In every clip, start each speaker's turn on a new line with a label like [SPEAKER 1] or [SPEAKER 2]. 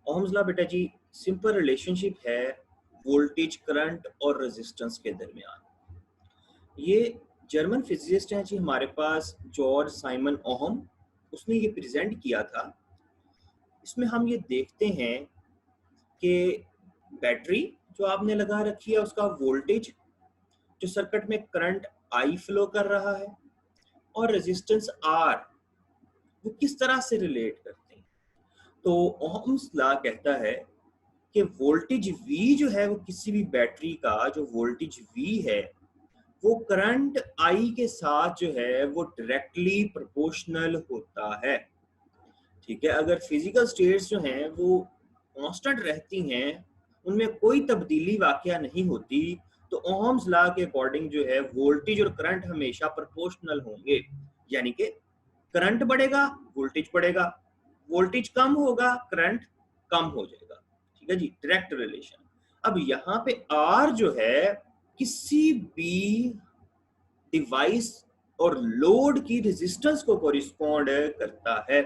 [SPEAKER 1] Ohm's law बेटा जी simple relationship है voltage current और रेजिस्टेंस के दरमियान। ये जर्मन फिजिसिस्ट हैं जी हमारे पास जॉर्ज साइमन ओहम, उसने ये प्रेजेंट किया था। इसमें हम ये देखते हैं कि बैटरी जो आपने लगा रखी है उसका वोल्टेज जो सर्किट में करंट आई फ्लो कर रहा है और रेजिस्टेंस आर वो किस तरह से रिलेट करते हैं। तो ओहम्स लॉ कहता है कि वोल्टेज V जो है वो किसी भी बैटरी का जो वोल्टेज V है वो करंट I के साथ जो है वो डायरेक्टली प्रोपोर्शनल होता है। ठीक है, अगर फिजिकल स्टेट्स जो हैं वो कांस्टेंट रहती हैं, उनमें कोई तब्दीली वाकया नहीं होती, तो ओहम्स लॉ के अकॉर्डिंग जो है वोल्टेज और करंट हमेशा प्रोपोर्शनल होंगे। यानी कि करंट बढ़ेगा वोल्टेज बढ़ेगा, वोल्टेज कम होगा करंट कम हो जाएगा। ठीक है जी, डायरेक्ट रिलेशन। अब यहाँ पे आर जो है किसी भी डिवाइस और लोड की रेजिस्टेंस को कोरिस्पॉन्ड करता है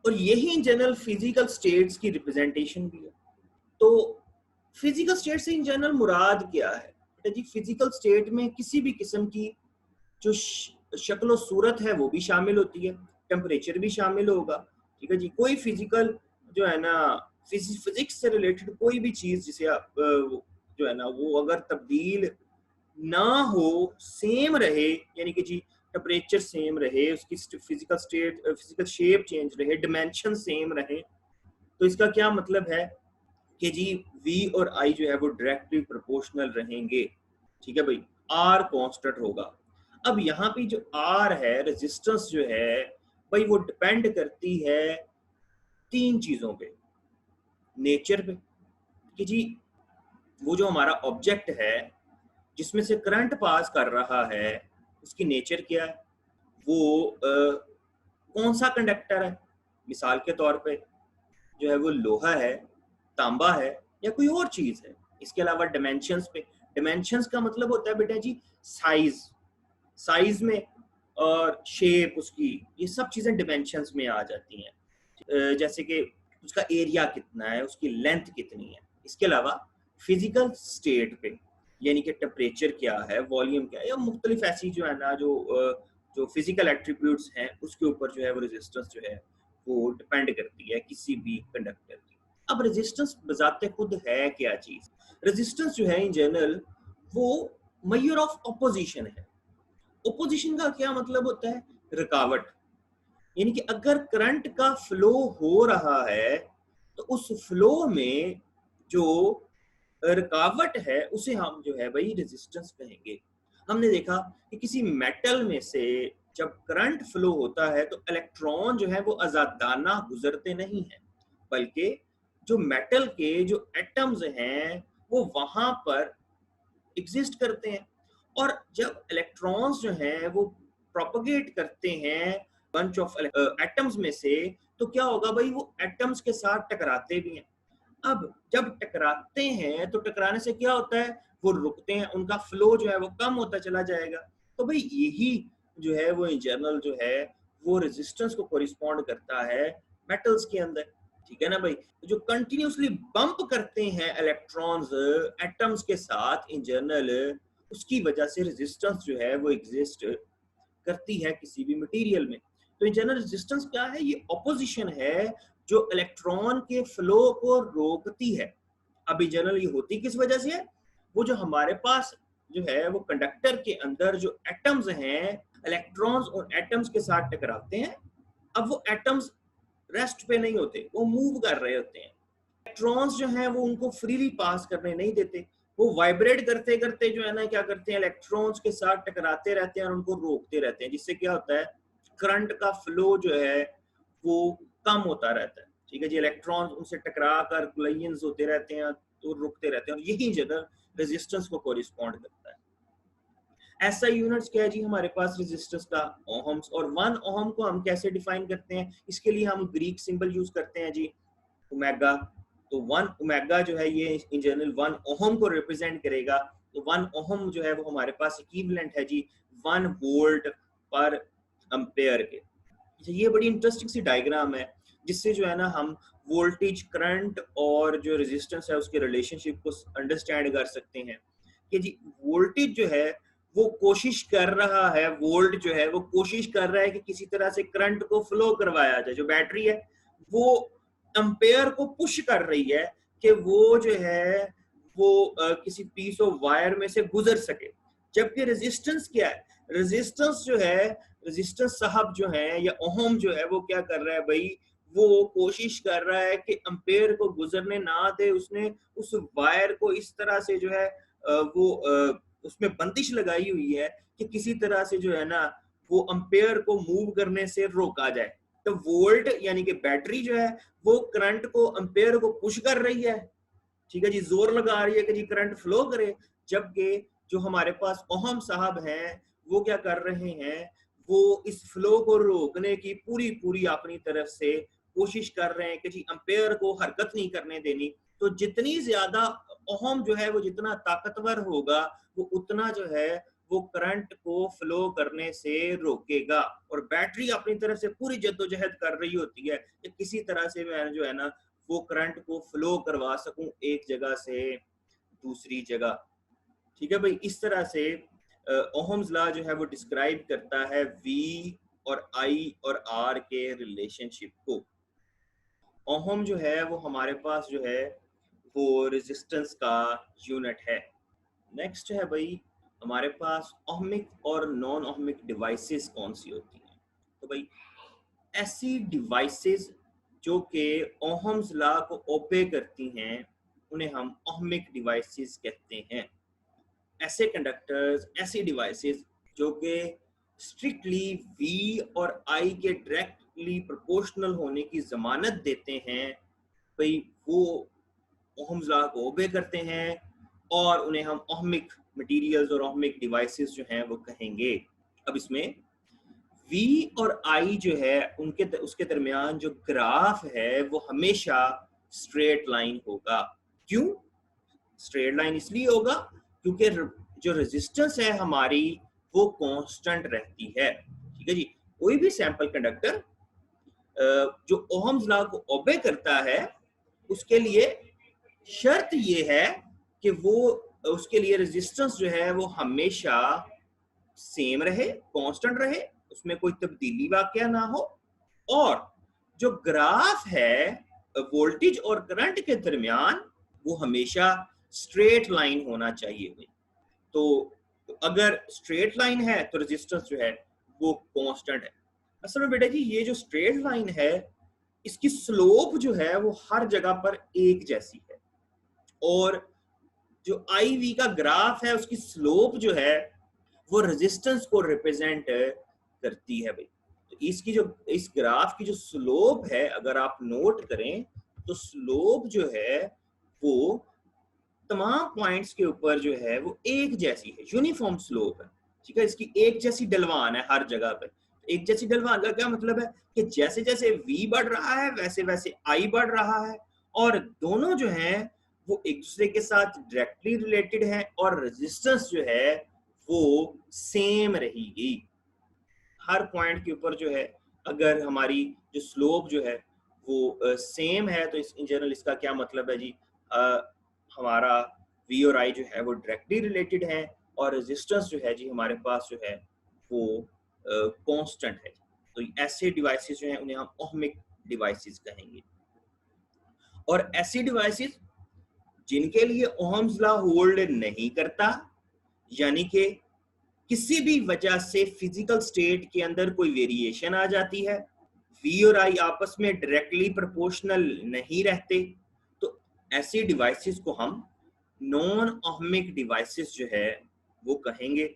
[SPEAKER 1] और यही जनरल फिजिकल स्टेट्स की रिप्रेजेंटेशन भी है। तो फिजिकल स्टेट से इन जनरल मुराद क्या है बेटा जी? फिजिकल स्टेट में किसी भी किस्म की जो शक्ल सूरत है वो भी शामिल होती है, टेम्परेचर भी शामिल होगा। ठीक है जी, कोई फिजिकल जो है ना फिजिक्स से रिलेटेड कोई भी चीज जिसे आप जो है ना वो अगर तब्दील ना हो, सेम रहे, यानी कि जी टेम्परेचर सेम रहे, उसकी physical state physical shape change रहे, डिमेंशन सेम रहे, तो इसका क्या मतलब है कि जी V और I जो है वो डायरेक्टली प्रोपोर्शनल रहेंगे। ठीक है भाई, R कांस्टेंट होगा। अब यहाँ पे जो R है रेजिस्टेंस जो है भाई वो डिपेंड करती है तीन चीजों पे। नेचर पे कि जी वो जो हमारा ऑब्जेक्ट है जिसमें से करंट पास कर रहा है उसकी नेचर क्या है, वो कौन सा कंडक्टर है, मिसाल के तौर पे जो है वो लोहा है, तांबा है या कोई और चीज है। इसके अलावा डिमेंशंस पे, डिमेंशंस का मतलब होता है बेटा जी साइज, साइज में और शेप उसकी, ये सब चीजें डिमेंशंस में आ जाती हैं। जैसे कि उसका एरिया कितना है, उसकी लेंथ कितनी है। इसके अलावा फिजिकल स्टेट पे यानी कि टेम्परेचर क्या है, वॉल्यूम क्या है, या मुख्तलिफ ऐसी जो है ना जो फिजिकल एट्रीब्यूट्स हैं उसके ऊपर जो है वो रेजिस्टेंस जो है वो डिपेंड करती है किसी भी कंडक्टर की। अब रेजिस्टेंस बजाते खुद है क्या चीज? रेजिस्टेंस जो है इन जनरल वो मेजर ऑफ ऑपोजिशन है। ओपोजिशन का क्या मतलब होता है? रुकावट। यानी कि अगर करंट का फ्लो हो रहा है तो उस फ्लो में जो रुकावट है उसे हम जो है भाई रेजिस्टेंस कहेंगे। हमने देखा कि किसी मेटल में से जब करंट फ्लो होता है तो इलेक्ट्रॉन जो है वो आजादाना गुजरते नहीं है, बल्कि जो मेटल के जो एटम्स हैं वो वहां पर एग्जिस्ट करते हैं। और जब इलेक्ट्रॉन्स जो हैं वो प्रोपगेट करते हैं बंच ऑफ एटम्स में से, तो क्या होगा भाई, वो एटम्स के साथ टकराते भी हैं। अब जब टकराते हैं तो टकराने से क्या होता है, वो रुकते हैं, उनका फ्लो जो है वो कम होता चला जाएगा। तो भाई यही जो है वो इन जनरल जो है वो रेजिस्टेंस को कोरिस्पॉन्ड करता है मेटल्स के अंदर। ठीक है ना भाई, जो कंटिन्यूसली बम्प करते हैं इलेक्ट्रॉन्स एटम्स के साथ इन जनरल, उसकी वजह से रेजिस्टेंस जो है वो एग्जिस्ट करती है किसी भी मटेरियल में। तो इन जनरल रेजिस्टेंस क्या है? ये ऑपोजिशन है जो इलेक्ट्रॉन के फ्लो को रोकती है। अब इन जनरल ये होती किस वजह से है? वो जो हमारे पास जो है वो कंडक्टर के अंदर जो एटम्स हैं, इलेक्ट्रॉन्स और एटम्स के साथ टकराते हैं। अब वो एटम्स रेस्ट पे नहीं होते, वो मूव कर रहे होते हैं। इलेक्ट्रॉन्स जो हैं वो उनको फ्रीली पास करने नहीं देते, वो वाइब्रेट करते करते जो है ना क्या करते हैं, इलेक्ट्रॉन्स के साथ टकराते रहते हैं और उनको रोकते रहते हैं, जिससे क्या होता है, करंट का फ्लो जो है वो कम होता रहता है। ठीक है जी, इलेक्ट्रॉन्स उनसे टकरा कर कोलिजन्स होते रहते हैं तो रुकते रहते हैं, और यही जगह रेजिस्टेंस को कोरिस्पॉन्ड करता है। ऐसा यूनिट्स क्या है जी हमारे पास रेजिस्टेंस का? ओहम्स। और 1 ओहम को हम कैसे डिफाइन करते हैं? इसके लिए हम ग्रीक सिंबल यूज करते हैं जी, ओमेगा। तो 1 ओमेगा जो है ये इन जनरल 1 ओहम को रिप्रेजेंट करेगा। तो 1 ओहम जो है वो हमारे पास इक्विवेलेंट है जी 1 वोल्ट पर एम्पेयर के। ये बड़ी इंटरेस्टिंग सी डायग्राम है जिससे जो है ना हम वोल्टेज करंट और जो रेजिस्टेंस है उसके रिलेशनशिप को अंडरस्टैंड कर सकते हैं कि जी वोल्टेज जो है वो कोशिश कर रहा है, वोल्ट जो है वो कोशिश कर रहा है कि किसी तरह से करंट को फ्लो करवाया जाए। जो बैटरी है वो एम्पेयर को पुश कर रही है कि वो जो है वो किसी पीस ऑफ वायर में से गुजर सके। जबकि रेजिस्टेंस क्या है, रेजिस्टेंस जो है, रेजिस्टेंस साहब जो है या ओहम जो है वो क्या कर रहा है भाई, वो कोशिश कर रहा है कि एम्पेयर को गुजरने ना दे। उसने उस वायर को इस तरह से जो है उसमें बंदिश लगाई हुई है कि किसी तरह से जो है ना वो एम्पेयर को मूव करने से रोका जाए। तो वोल्ट यानी कि बैटरी जो है वो करंट को, एम्पेयर को पुश कर रही है, ठीक है जी, जोर लगा रही है कि जी करंट फ्लो करे। जबकि जो हमारे पास ओहम साहब हैं वो क्या कर रहे हैं, वो इस फ्लो को रोकने की पूरी पूरी अपनी तरफ से कोशिश कर रहे हैं कि जी एम्पेयर को हरकत नहीं करने देनी। तो जितनी ज्यादा ओहम जो है वो जितना ताकतवर होगा वो उतना जो है वो करंट को फ्लो करने से रोकेगा। और बैटरी अपनी तरफ से पूरी जद्दोजहद कर रही होती है कि किसी तरह से मैं जो है ना वो करंट को फ्लो करवा सकूं एक जगह से दूसरी जगह। ठीक है भाई, इस तरह से ओहम्स लॉ जो है वो डिस्क्राइब करता है वी और आई और आर के रिलेशनशिप को। ओहम जो है वो हमारे पास जो है वो रेजिस्टेंस का यूनिट है। नेक्स्ट है भाई हमारे पास ओहमिक और नॉन ओहमिक डिवाइसेस कौन सी होती हैं। तो भाई ऐसी डिवाइसेस जो कि ओहम्स लॉ को ओबे करती हैं उन्हें हम ओहमिक डिवाइसेस कहते हैं। ऐसे कंडक्टर्स, ऐसी डिवाइसेस जो कि स्ट्रिक्टली वी और आई के डायरेक्टली प्रोपोर्शनल होने की जमानत देते हैं, भाई वो ओहम्स लॉ को ओबे करते हैं और उन्हें हम ओहमिक मटेरियल्स और ओहमिक डिवाइसेस जो हैं वो कहेंगे। अब इसमें V और I जो है उनके उसके दरमियान जो ग्राफ है वो हमेशा स्ट्रेट लाइन होगा। क्यों स्ट्रेट लाइन? इसलिए होगा क्योंकि जो रेजिस्टेंस है हमारी वो कांस्टेंट रहती है। ठीक है जी, कोई भी सैंपल कंडक्टर जो ओहम्स लॉ को ओबे करता है उसके लिए शर्त ये है कि वो उसके लिए रेजिस्टेंस जो है वो हमेशा सेम रहे, कांस्टेंट रहे, उसमें कोई तब्दीली वाकया ना हो। और जो ग्राफ है वोल्टेज और करंट के दरमियान वो हमेशा स्ट्रेट लाइन होना चाहिए भाई। तो अगर स्ट्रेट लाइन है तो रेजिस्टेंस जो है वो कांस्टेंट है। असल में बेटा जी ये जो स्ट्रेट लाइन है इसकी स्लोप जो है वो हर जगह पर एक जैसी है और जो आई वी का ग्राफ है उसकी स्लोप जो है वो रेजिस्टेंस को रिप्रेजेंट करती है भाई। तो इसकी जो इस ग्राफ की जो स्लोप है अगर आप नोट करें तो स्लोप जो है वो तमाम पॉइंट्स के ऊपर जो है वो एक जैसी है, यूनिफॉर्म स्लोप है। ठीक है, इसकी एक जैसी ढलवान है हर जगह पे। एक जैसी ढलवान का क्या मतलब है कि जैसे जैसे v बढ़ रहा है वैसे वैसे i बढ़ रहा है और दोनों जो हैं वो एक दूसरे के साथ डायरेक्टली रिलेटेड है और रेजिस्टेंस जो है वो सेम रहेगी हर पॉइंट के ऊपर जो है। अगर हमारी जो स्लोप जो है वो सेम है तो इस इन जनरल इसका क्या मतलब है जी, हमारा V और I जो है वो डायरेक्टली रिलेटेड है और रेजिस्टेंस जो है जी हमारे पास जो है वो कांस्टेंट है। तो ऐसे डिवाइसेस जो हैं उन्हें हम ओहमिक डिवाइसेस कहेंगे। और ऐसी डिवाइसेस जिनके लिए ओहम्स लॉ होल्ड नहीं करता, यानी कि किसी भी वजह से फिजिकल स्टेट के अंदर कोई वेरिएशन आ जाती है, V और I आपस में डायरेक्टली प्रोपोर्शनल नहीं रहते, तो ऐसी डिवाइसेस को हम नॉन ओहमिक डिवाइसेस जो है वो कहेंगे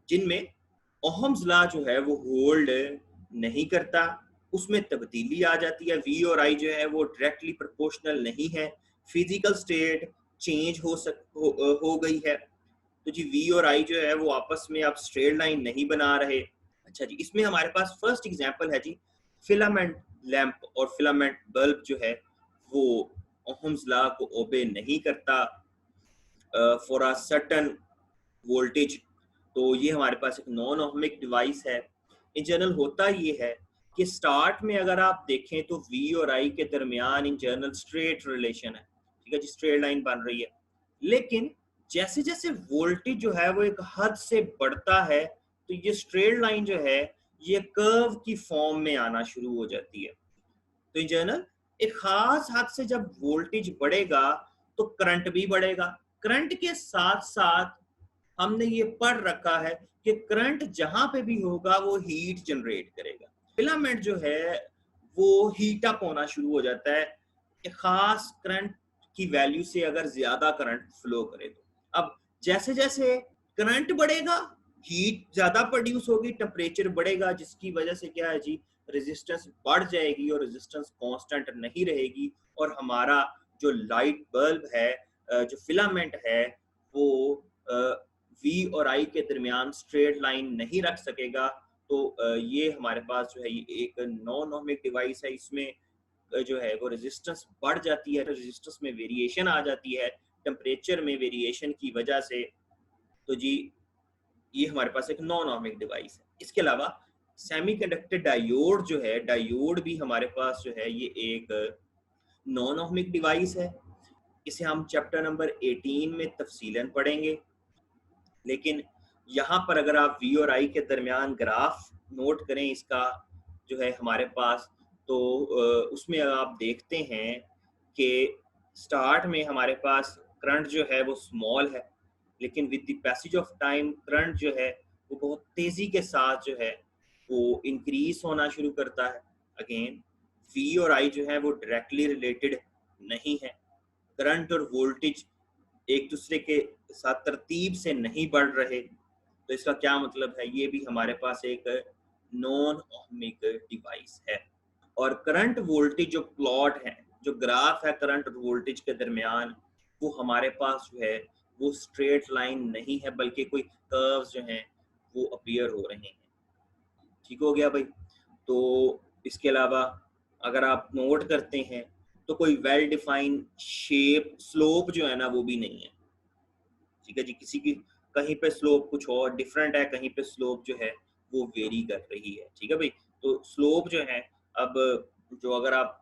[SPEAKER 1] जिनमें ओहम्स लॉ जो है वो होल्ड नहीं करता, उसमें तब्दीली आ जाती है। V और I जो है वो डायरेक्टली प्रोपोर्शनल नहीं है, फिजिकल स्टेट चेंज हो गई है, तो जी V और I जो है वो आपस में आप स्ट्रेट लाइन नहीं बना रहे। अच्छा जी, इसमें हमारे पास फर्स्ट एग्जांपल है जी फिलामेंट लैंप और फिलामेंट बल्ब जो है वो ओहम्स लॉ को ओबे नहीं करता फॉर अ सर्टेन वोल्टेज। तो ये हमारे पास एक नॉन ओहमिक डिवाइस है। इन जनरल होता ये है कि स्टार्ट में अगर आप देखें तो वी और आई के दरमियान इन जनरल स्ट्रेट रिलेशन है, ठीक है जी, स्ट्रेट लाइन बन रही है। लेकिन जैसे जैसे वोल्टेज जो है वो एक हद से बढ़ता है तो ये स्ट्रेट लाइन जो है ये कर्व की फॉर्म में आना शुरू हो जाती है। तो इन जनरल एक खास हद से जब वोल्टेज बढ़ेगा तो करंट भी बढ़ेगा। करंट के साथ साथ हमने ये पढ़ रखा है कि करंट जहां पे भी होगा वो हीट जनरेट करेगा। फिलामेंट जो है वो हीट अप होना शुरू हो जाता है एक खास करंट की वैल्यू से अगर ज्यादा करंट फ्लो करे तो। अब जैसे जैसे करंट बढ़ेगा हीट ज्यादा प्रोड्यूस होगी, टेम्परेचर बढ़ेगा, जिसकी वजह से क्या है जी, रेजिस्टेंस बढ़ जाएगी और रेजिस्टेंस कांस्टेंट नहीं रहेगी और हमारा जो लाइट बल्ब है, जो फिलामेंट है, वो वी और आई के दरमियान स्ट्रेट लाइन नहीं रख सकेगा। तो ये हमारे पास जो है ये एक नॉन ओहमिक डिवाइस है। इसमें जो है वो रेजिस्टेंस बढ़ जाती है, रेजिस्टेंस में वेरिएशन आ जाती है टेम्परेचर में वेरिएशन की वजह से। तो जी ये हमारे पास एक नॉन ओहमिक डिवाइस है। इसके अलावा सेमीकंडक्टर डायोड जो है, डायोड भी हमारे पास जो है ये एक नॉन ओहमिक डिवाइस है। इसे हम चैप्टर नंबर 18 में तफसीलन पढ़ेंगे। लेकिन यहाँ पर अगर आप वी और आई के दरमियान ग्राफ नोट करें इसका जो है हमारे पास, तो उसमें आप देखते हैं कि स्टार्ट में हमारे पास करंट जो है वो स्मॉल है, लेकिन with the passage of time current जो है वो बहुत तेज़ी के साथ जो है वो इंक्रीज होना शुरू करता है। अगेन वी और आई जो है वो डायरेक्टली रिलेटेड नहीं है। करंट और वोल्टेज एक दूसरे के साथ तरतीब से नहीं बढ़ रहे। तो इसका क्या मतलब है, ये भी हमारे पास एक नॉन ओहमिक डिवाइस है। और करंट वोल्टेज जो प्लॉट है, जो ग्राफ है करंट और वोल्टेज के दरमियान, वो हमारे पास जो है वो स्ट्रेट लाइन नहीं है, बल्कि कोई कर्व्स जो हैं वो अपीयर हो रहे हैं। ठीक हो गया भाई। तो इसके अलावा अगर आप नोट करते हैं तो कोई वेल डिफाइंड शेप स्लोप जो है ना वो भी नहीं है। ठीक है जी, किसी की कहीं पे स्लोप कुछ और डिफरेंट है, कहीं पे स्लोप जो है वो वेरी कर रही है। ठीक है भाई। तो स्लोप जो है, अब जो अगर आप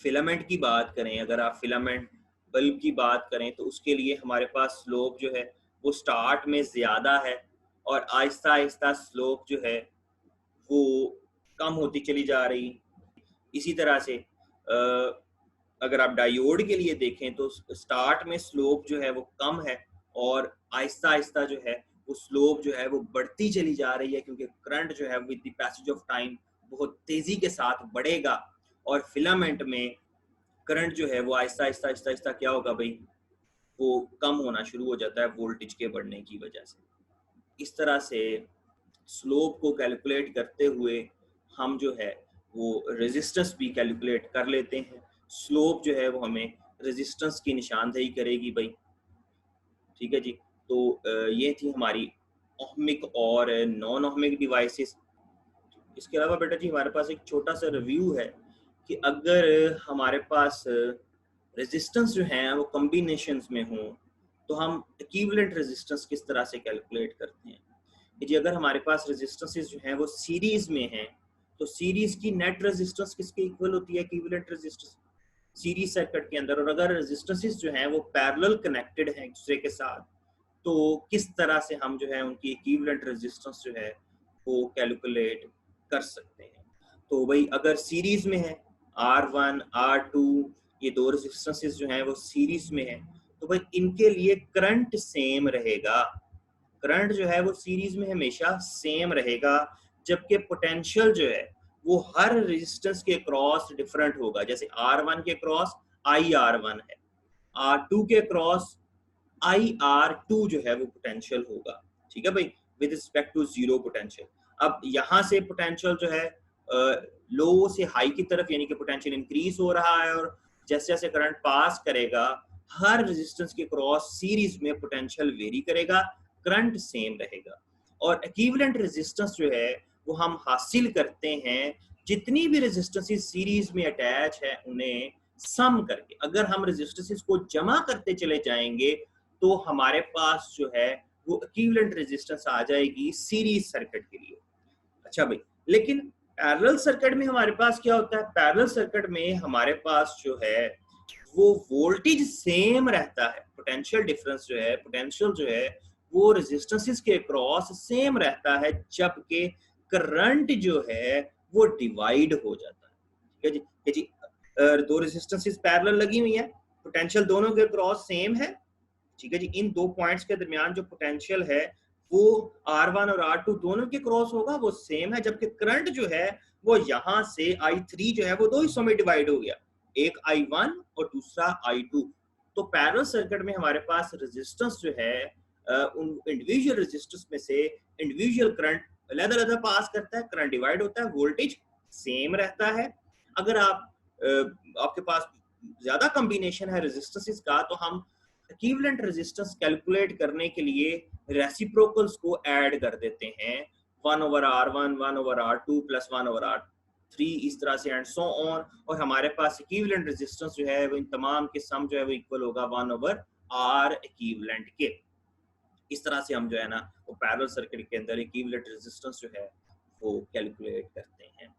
[SPEAKER 1] फिलामेंट की बात करें, अगर आप फिलामेंट बल्ब की बात करें तो उसके लिए हमारे पास स्लोप जो है वो स्टार्ट में ज़्यादा है और आहिस्ता आहिस्ता स्लोप जो है वो कम होती चली जा रही। इसी तरह से अगर आप डायोड के लिए देखें तो स्टार्ट में स्लोप जो है वो कम है और आहिस्ता आहिस्ता जो है वो स्लोप जो है वो बढ़ती चली जा रही है, क्योंकि करंट जो है with the passage of time बहुत तेजी के साथ बढ़ेगा। और फिलामेंट में करंट जो है वो आहिस्ता आहिस्ता आहिस्ता आहिस्ता क्या होगा भाई, वो कम होना शुरू हो जाता है वोल्टेज के बढ़ने की वजह से। इस तरह से स्लोप को कैलकुलेट करते हुए हम जो है वो रेजिस्टेंस भी कैलकुलेट कर लेते हैं। स्लोप जो है वो हमें रेजिस्टेंस की निशानदेही करेगी भाई। ठीक है जी। तो ये थी हमारी ओहमिक और नॉन ओहमिक डिवाइसेस। इसके अलावा बेटा जी हमारे पास एक छोटा सा रिव्यू है कि अगर हमारे पास रेजिस्टेंस जो हैं वो कॉम्बिनेशंस में हों तो हम इक्विवेलेंट रेजिस्टेंस किस तरह से कैलकुलेट करते हैं। कि जी अगर हमारे पास रेजिस्टेंसेस जो हैं वो सीरीज में हैं तो सीरीज की नेट रेजिस्टेंस किसके इक्वल होती है, इक्विवेलेंट रेजिस्टेंस सीरीज सर्किट के अंदर। और अगर रेजिस्टेंसेस जो हैं वो पैरेलल कनेक्टेड हैं एक दूसरे के साथ तो किस तरह से हम जो है उनकी इक्विवेलेंट रेजिस्टेंस जो है वो कैलकुलेट कर सकते हैं। तो भाई अगर सीरीज में है R1 R2 ये दो रेजिस्टेंसेस जो हैं वो सीरीज में है तो भाई इनके लिए करंट सेम रहेगा। करंट जो है वो सीरीज में हमेशा सेम रहेगा, जबकि पोटेंशियल जो है वो हर रेजिस्टेंस के क्रॉस डिफरेंट होगा। जैसे R1 के क्रॉस IR1 है, R2 के क्रॉस IR2 जो है वो पोटेंशियल होगा। ठीक है भाई, with respect to zero potential. अब यहाँ से पोटेंशियल जो है लो से हाई की तरफ, यानी कि पोटेंशियल इंक्रीज हो रहा है, और जैसे जैसे करंट पास करेगा हर रेजिस्टेंस के क्रॉस सीरीज में पोटेंशियल वेरी करेगा, करंट सेम रहेगा। और इक्विवेलेंट रेजिस्टेंस जो है वो हम हासिल करते हैं जितनी भी रेजिस्टेंसेस सीरीज में अटैच है उन्हें सम करके। अगर हम रेजिस्टेंसेस को जमा करते चले जाएंगे तो हमारे पास जो है वो इक्विवेलेंट रेजिस्टेंस आ जाएगी सीरीज सर्किट के लिए। अच्छा भाई, लेकिन पैरेलल सर्किट में हमारे पास क्या होता है? पैरेलल सर्किट में हमारे पास जो है वो वोल्टेज सेम रहता है, पोटेंशियल डिफरेंस जो है, पोटेंशियल जो है वो रेजिस्टेंसेस के क्रॉस सेम रहता है, जबकि करंट जो है वो डिवाइड हो जाता है। ठीक है जी, ठीक है जी। दो रेजिस्टेंसेस पैरेलल लगी हुई है, पोटेंशियल दोनों के क्रॉस सेम है। ठीक है जी, इन दो पॉइंट्स के दरमियान जो पोटेंशियल है वो R1 और R2 दोनों के क्रॉस होगा, वो सेम है, जबकि करंट जो है वो यहाँ से I3 जो है वो दो हिस्सों में डिवाइड हो गया, एक I1 और दूसरा I2। तो पैरेलल सर्किट में हमारे पास रेजिस्टेंस जो है उन इंडिविजुअल रेजिस्टेंस में से इंडिविजुअल करंट अलग-अलग पास करता है, करंट डिवाइड होता है, वोल्टेज सेम रहता है। अगर आपके पास ज्यादा कॉम्बिनेशन है रेजिस्टेंसेस का, तो हम इक्विवेलेंट रेजिस्टेंस कैलकुलेट करने के लिए रेसिप्रोकल्स को ऐड कर देते हैं, 1/R1 1/R2 प्लस 1/R3, इस तरह से एंड सो ऑन। और हमारे पास इक्विवेलेंट रेजिस्टेंस जो है वो इन तमाम के सम जो है वो इक्वल होगा 1/R इक्विवेलेंट के। इस तरह से हम जो है ना वो पैरेलल सर्किट के अंदर इक्विवेलेंट रेजिस्टेंस जो है वो कैलकुलेट करते हैं।